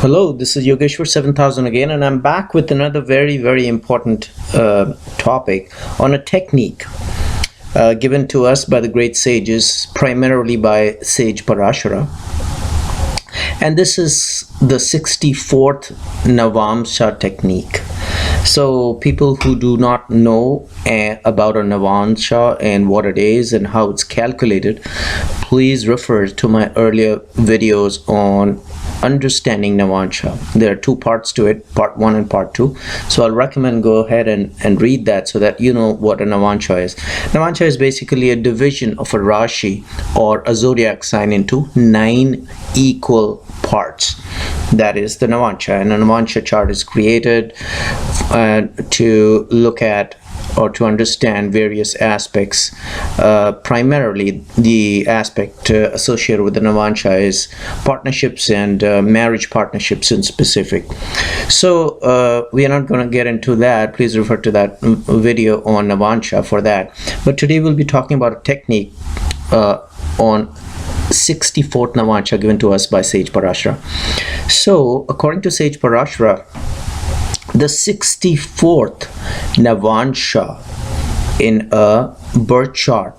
Hello, this is Yogeshwar 7000 again, and I'm back with another very important topic on a technique given to us by the great sages, primarily by sage Parashara. And this is the 64th Navamsha technique. So people who do not know about a Navamsha and what it is and how it's calculated, please refer to my earlier videos on understanding Navamsha. There are two parts to it, part 1 and part 2. So I'll recommend go ahead and read that so that you know what a Navamsha is. Navamsha is basically a division of a Rashi or a zodiac sign into 9 equal parts. That is the Navamsha, and a Navamsha chart is created to look at or to understand various aspects. Primarily the aspect associated with the Navamsha is partnerships and marriage partnerships in specific. So we are not going to get into that. Please refer to that video on Navamsha for that. But today we'll be talking about a technique on 64th Navamsha given to us by Sage Parashara. So according to Sage Parashara, the 64th Navamsha in a birth chart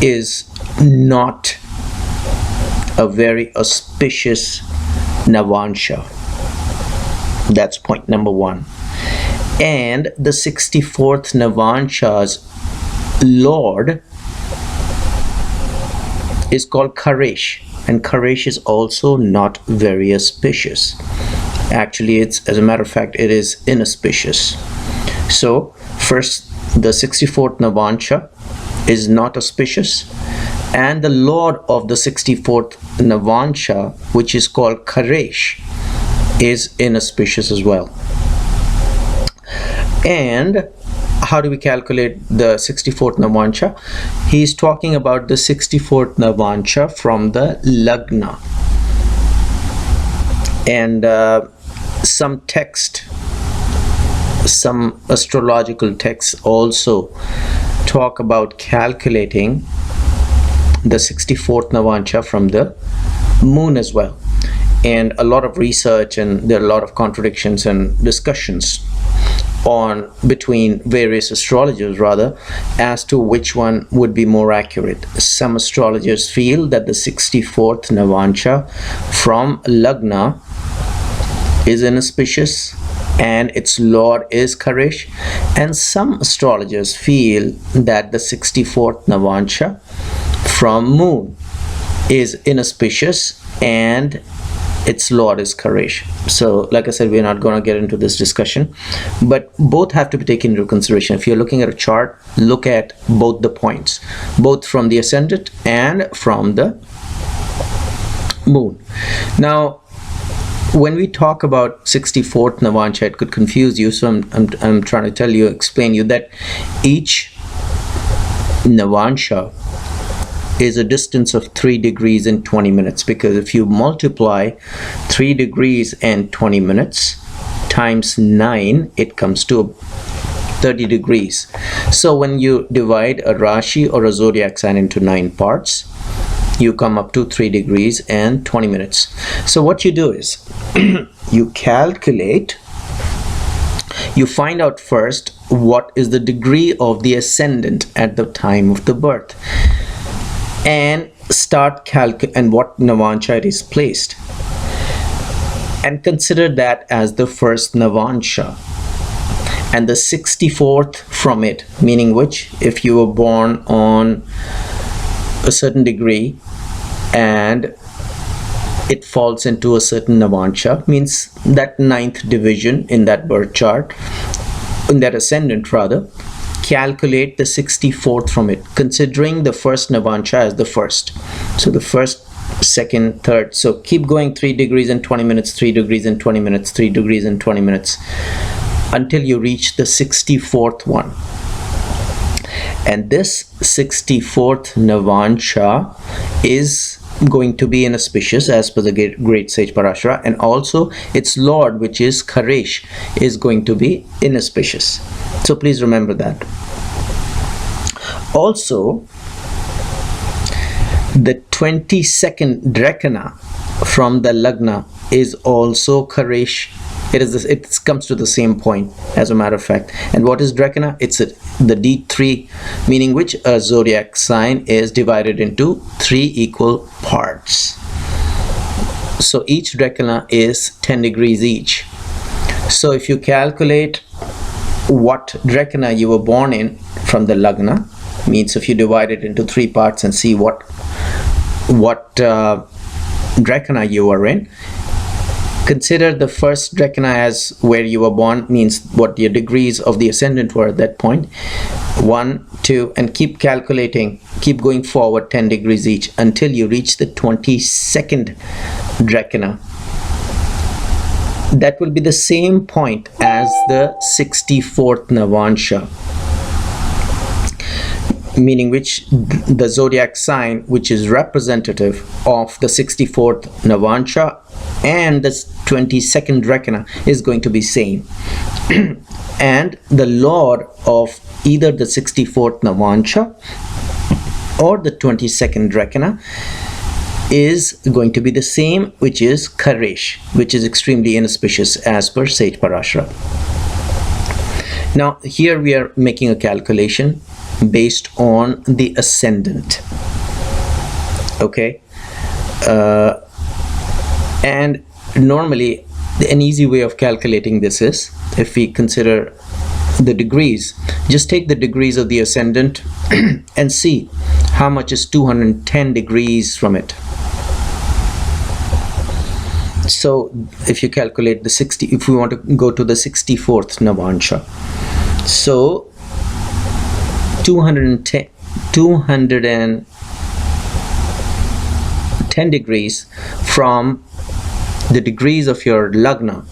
is not a very auspicious Navamsha. That's point number 1. And the 64th Navamsha's Lord is called Karesh, and Karesh is also not very auspicious. Actually, it's, as a matter of fact, it is inauspicious. So first, the 64th Navamsha is not auspicious, and the Lord of the 64th Navamsha, which is called Karesh, is inauspicious as well. And how do we calculate the 64th Navamsha? He's talking about the 64th Navamsha from the Lagna. And some astrological texts also talk about calculating the 64th Navamsha from the moon as well. And a lot of research, and there are a lot of contradictions and discussions on between various astrologers rather as to which one would be more accurate. Some astrologers feel that the 64th Navamsha from Lagna is inauspicious and its lord is Karesh, and some astrologers feel that the 64th Navamsha from moon is inauspicious and its lord is Karesh. So like I said, we're not going to get into this discussion, but both have to be taken into consideration. If you're looking at a chart, look at both the points, both from the ascendant and from the moon. Now when we talk about 64th Navamsha, it could confuse you, so I'm trying to explain you that each Navamsha is a distance of 3 degrees and 20 minutes, because if you multiply 3 degrees and 20 minutes times 9, it comes to 30 degrees. So when you divide a Rashi or a zodiac sign into 9 parts, you come up to 3 degrees and 20 minutes. So what you do is you calculate, you find out first what is the degree of the ascendant at the time of the birth, and start and what Navamsha it is placed, and consider that as the first Navamsha, and the 64th from it, meaning which, if you were born on a certain degree and it falls into a certain Navamsha, means that 9th division in that birth chart, in that ascendant rather, calculate the 64th from it, considering the first Navamsha as the first. So the first, second, third, so keep going 3 degrees and 20 minutes, 3 degrees and 20 minutes, 3 degrees and 20 minutes, until you reach the 64th one. And this 64th Navamsha is going to be inauspicious as per the great sage Parashara, and also its lord, which is Karesh, is going to be inauspicious. So please remember that. Also, the 22nd Dreshkana from the Lagna is also Karesh. It comes to the same point, as a matter of fact. And what is Dreshkana? It's the D3, meaning which a zodiac sign is divided into 3 equal parts. So each Dreshkana is 10 degrees each. So if you calculate what Dreshkana you were born in from the Lagna, means if you divide it into 3 parts and see what Dreshkana you are in, consider the first Dreshkana as where you were born, means what your degrees of the ascendant were at that point, 1, 2, and keep calculating, keep going forward 10 degrees each until you reach the 22nd Dreshkana. That will be the same point as the 64th Navamsha, meaning which the zodiac sign which is representative of the 64th Navamsha and the 22nd Dreshkana is going to be same. And the lord of either the 64th Navamsha or the 22nd Dreshkana is going to be the same, which is Karesh, which is extremely inauspicious as per Sage Parashara. Now here we are making a calculation based on the ascendant. Okay, and normally an easy way of calculating this is, if we consider the degrees, just take the degrees of the ascendant and see how much is 210 degrees from it. So if you calculate the 60, if we want to go to the 64th Navamsha, so 210 degrees from the degrees of your Lagna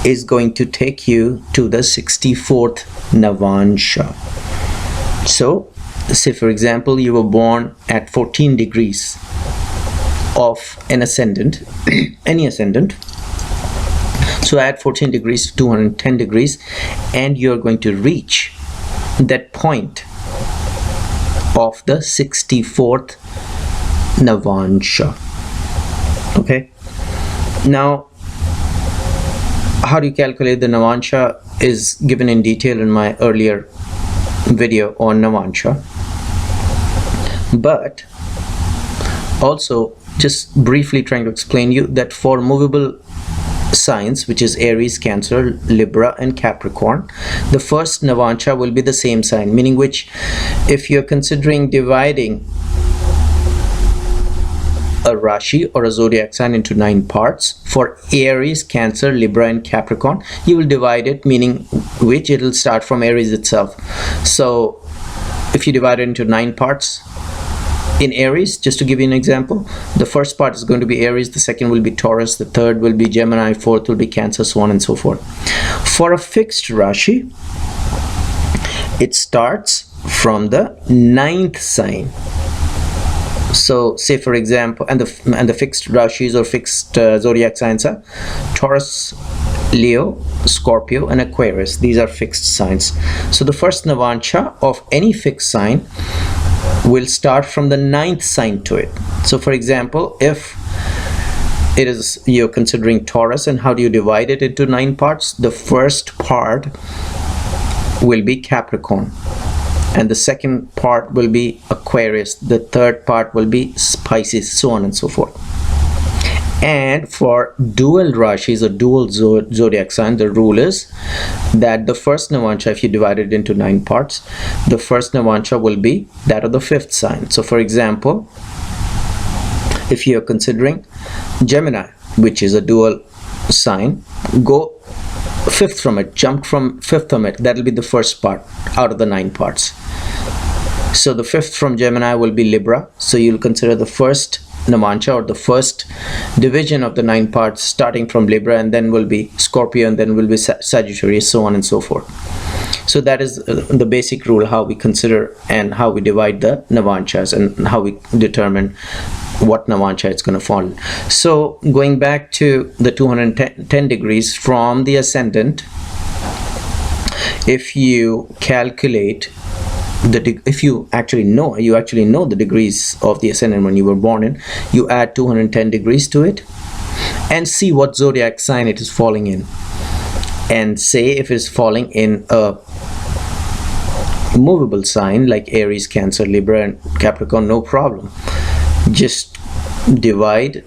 is going to take you to the 64th Navamsha. So say for example you were born at 14 degrees of an ascendant, any ascendant, so add 14 degrees to 210 degrees and you're going to reach that point of the 64th Navamsha. Okay, now how do you calculate the Navamsha is given in detail in my earlier video on Navamsha, but also just briefly trying to explain you that for movable signs, which is Aries, Cancer, Libra and Capricorn, the first Navamsha will be the same sign, meaning which if you're considering dividing a Rashi or a zodiac sign into 9 parts, for Aries, Cancer, Libra and Capricorn, you will divide it, meaning which it will start from Aries itself. So if you divide it into 9 parts, in Aries, just to give you an example, the first part is going to be Aries, the second will be Taurus, the third will be Gemini, fourth will be Cancer, so on and so forth. For a fixed Rashi, it starts from the 9th sign. So say for example, and the fixed Rashis or fixed zodiac signs are Taurus, Leo, Scorpio and Aquarius. These are fixed signs. So the first Navamsha of any fixed sign will start from the 9th sign to it. So for example, if it is, you're considering Taurus, and how do you divide it into 9 parts? The first part will be Capricorn, and the second part will be Aquarius, the third part will be Pisces, so on and so forth. And for dual Rashis or dual zodiac sign, the rule is that the first Navamsha, if you divide it into 9 parts, the first Navamsha will be that of the 5th sign. So for example, if you are considering Gemini, which is a dual sign, go 5th from it, jump from 5th from it, that will be the first part out of the 9 parts. So the 5th from Gemini will be Libra, so you'll consider the first Navamsha or the first division of the 9 parts starting from Libra, and then will be Scorpio, and then will be Sagittarius, so on and so forth. So that is the basic rule, how we consider and how we divide the Navamshas and how we determine what Navamsha it's going to fall in. So going back to the 210 degrees from the ascendant, if you calculate if you actually know the degrees of the ascendant when you were born in, you add 210 degrees to it and see what zodiac sign it is falling in, and say if it's falling in a movable sign like Aries, Cancer, Libra and Capricorn, no problem. Just divide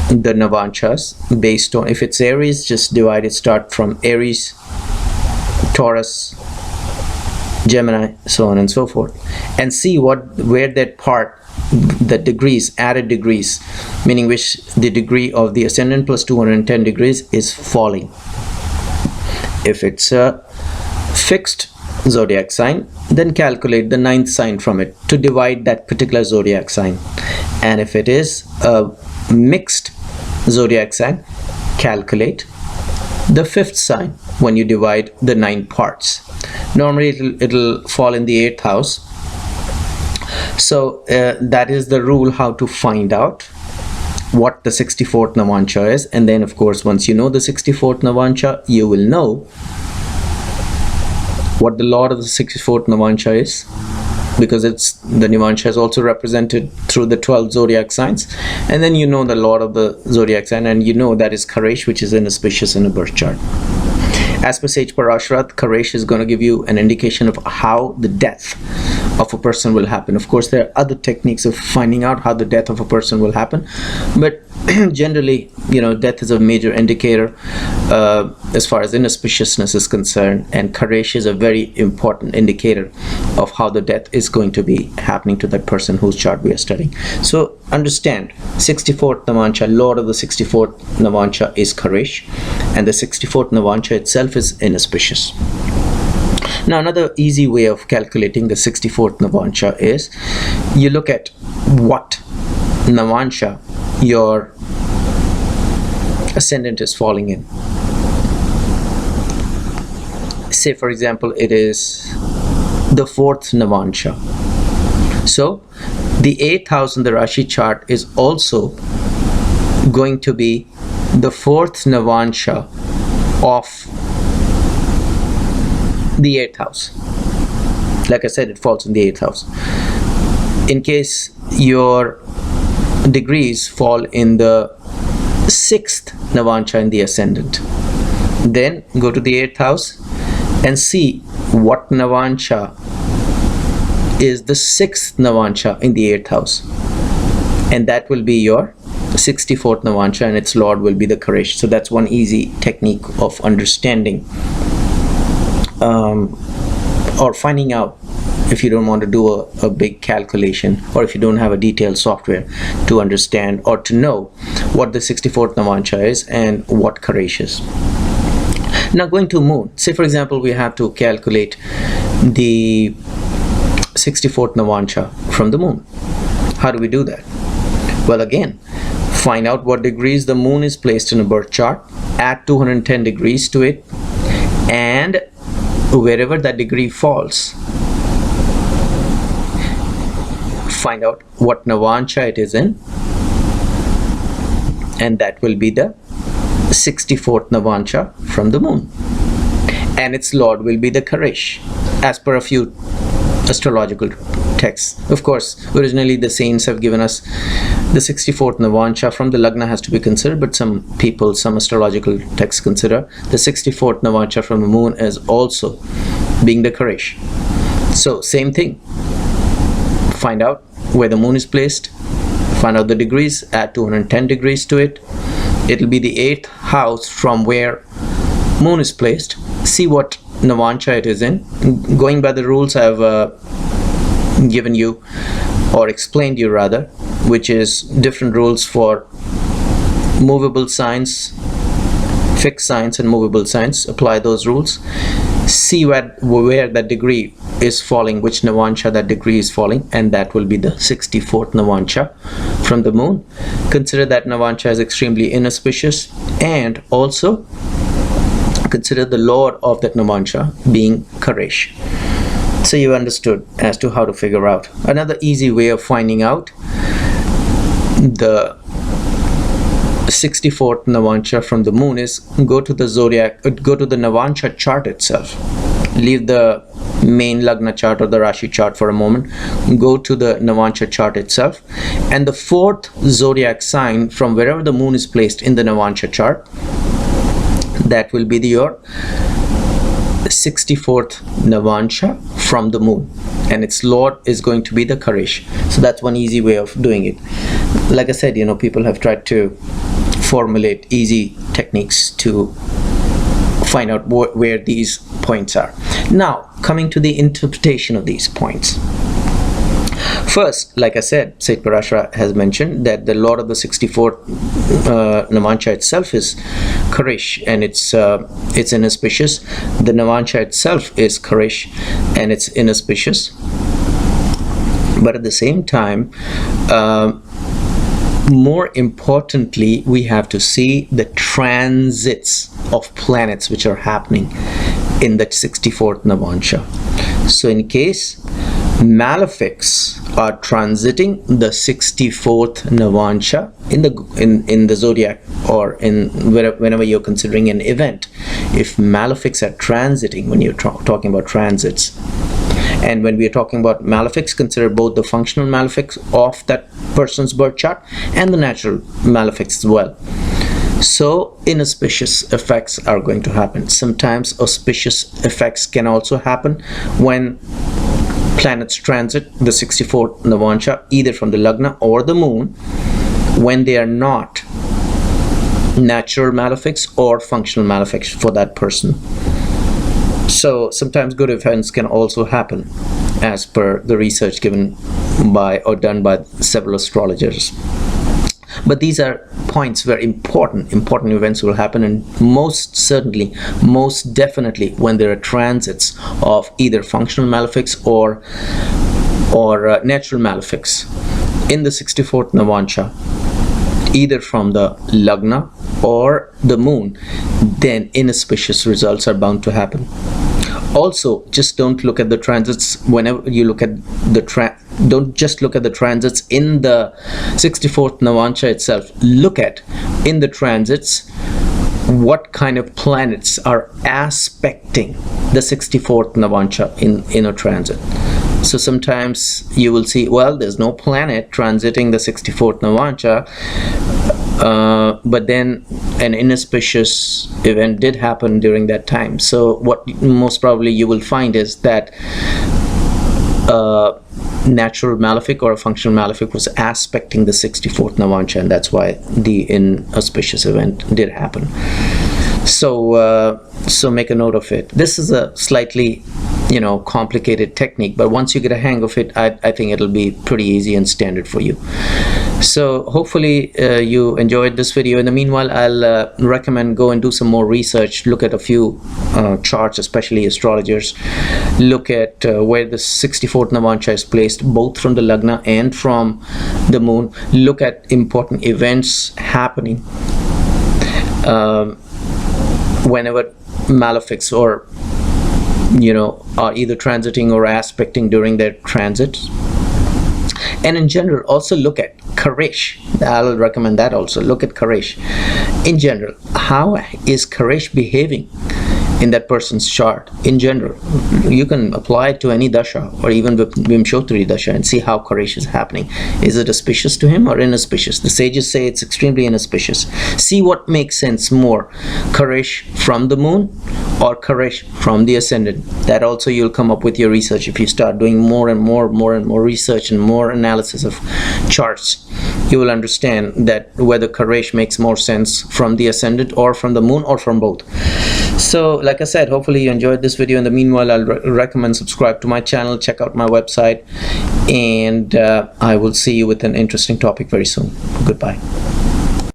the Navamshas based on, if it's Aries, just divide it, start from Aries, Taurus, Gemini, so on and so forth, and see where that part, the degrees, added degrees, meaning which the degree of the ascendant plus 210 degrees is falling. If it's a fixed zodiac sign, then calculate the ninth sign from it to divide that particular zodiac sign. And if it is a mixed zodiac sign, calculate the fifth sign when you divide the 9 parts. Normally it'll fall in the 8th house. So that is the rule, how to find out what the 64th Navamsha is. And then of course, once you know the 64th Navamsha, you will know what the lord of the 64th Navamsha is, because it's the Navamsha is also represented through the 12 zodiac signs. And then you know the lord of the zodiac sign, and you know that is Karesh, which is inauspicious in a birth chart. As per Sage Parasharath, Karesh is going to give you an indication of how the death of a person will happen. Of course, there are other techniques of finding out how the death of a person will happen, but generally, you know, death is a major indicator as far as inauspiciousness is concerned, and Karesh is a very important indicator of how the death is going to be happening to that person whose chart we are studying. So understand, 64th Navamsha, lord of the 64th Navamsha is Karesh, and the 64th Navamsha itself is inauspicious. Now, another easy way of calculating the 64th Navamsha is you look at what Navamsha your ascendant is falling in. Say for example, it is the 4th Navamsha. So the 8th house in the Rashi chart is also going to be the 4th Navamsha of the 8th house. Like I said, it falls in the 8th house. In case your degrees fall in the 6th Navamsha in the ascendant, then go to the 8th house and see what Navamsha is the 6th Navamsha in the 8th house, and that will be your 64th Navamsha, and its lord will be the Karesh. So that's one easy technique of understanding or finding out, if you don't want to do a big calculation, or if you don't have a detailed software to understand or to know what the 64th Navamsha is and what Karesh is. Now, going to moon, say for example we have to calculate the 64th Navamsha from the moon. How do we do that? Well, again, find out what degrees the moon is placed in a birth chart, add 210 degrees to it, and wherever that degree falls, find out what Navamsha it is in, and that will be the 64th Navamsha from the moon, and its lord will be the Karesh, as per a few astrological texts. Of course, originally the saints have given us the 64th Navamsha from the Lagna has to be considered, but some people, some astrological texts consider the 64th Navamsha from the moon as also being the Karesh. So same thing, find out where the moon is placed, find out the degrees, add 210 degrees to it. It'll be the 8th house from where moon is placed. See what Navamsha it is in. Going by the rules I've given you, or explained you rather, which is different rules for movable signs, fixed signs and movable signs. Apply those rules. See where that degree is falling, which Navamsha that degree is falling, and that will be the 64th Navamsha from the moon. Consider that Navamsha is extremely inauspicious, and also consider the lord of that Navamsha being Karesh. So you understood as to how to figure out. Another easy way of finding out the 64th Navamsha from the moon is go to the zodiac, go to the Navamsha chart itself. Leave the main Lagna chart or the Rashi chart for a moment, go to the Navamsha chart itself, and the fourth zodiac sign from wherever the moon is placed in the Navamsha chart, that will be your 64th Navamsha from the moon, and its lord is going to be the Karesh. So that's one easy way of doing it. Like I said, people have tried to formulate easy techniques to find out where these points are. Now, coming to the interpretation of these points. First, like I said, Saint Parashara has mentioned that the lord of the 64th Navamsha itself is Karesh, and it's inauspicious. The Navamsha itself is Karesh, and it's inauspicious. But at the same time, more importantly, we have to see the transits of planets which are happening in the 64th Navamsha. So in case malefics are transiting the 64th Navamsha in the zodiac, or whenever you're considering an event, if malefics are transiting, when you're talking about transits, and when we are talking about malefics, consider both the functional malefics of that person's birth chart and the natural malefics as well. So inauspicious effects are going to happen. Sometimes auspicious effects can also happen when planets transit the 64th Navamsha, either from the Lagna or the moon, when they are not natural malefics or functional malefics for that person. So sometimes good events can also happen, as per the research given by or done by several astrologers. But these are points where important events will happen, and most certainly, most definitely, when there are transits of either functional malefics or natural malefics in the 64th Navamsha, either from the Lagna or the moon, then inauspicious results are bound to happen. Also, just don't look at the transits whenever you look at don't just look at the transits in the 64th Navamsha itself. Look at, in the transits, what kind of planets are aspecting the 64th Navamsha in a transit. So sometimes you will see, well, there's no planet transiting the 64th Navamsha, but then an inauspicious event did happen during that time. So what most probably you will find is that natural malefic or a functional malefic was aspecting the 64th Navamsha, and that's why the inauspicious event did happen. So make a note of it. This is a slightly complicated technique, but once you get a hang of it, I think it'll be pretty easy and standard for you. So hopefully you enjoyed this video. In the meanwhile, I'll recommend go and do some more research, look at a few charts, especially astrologers. Look at where the 64th Navamsha is placed, both from the Lagna and from the moon. Look at important events happening whenever malefics are either transiting or aspecting during their transits. And in general, also look at Karesh. I'll recommend that also. Look at Karesh. In general, how is Karesh behaving in that person's chart? In general, you can apply it to any dasha or even Vimshottari dasha and see how Karesh is happening. Is it auspicious to him or inauspicious? The sages say it's extremely inauspicious. See what makes sense more, Karesh from the moon or Karesh from the ascendant. That also you'll come up with your research if you start doing more and more research and more analysis of charts. You will understand that whether Karesh makes more sense from the ascendant or from the moon or from both. So like I said, hopefully you enjoyed this video. In the meanwhile, I'll recommend subscribe to my channel, check out my website, and I will see you with an interesting topic very soon. Goodbye.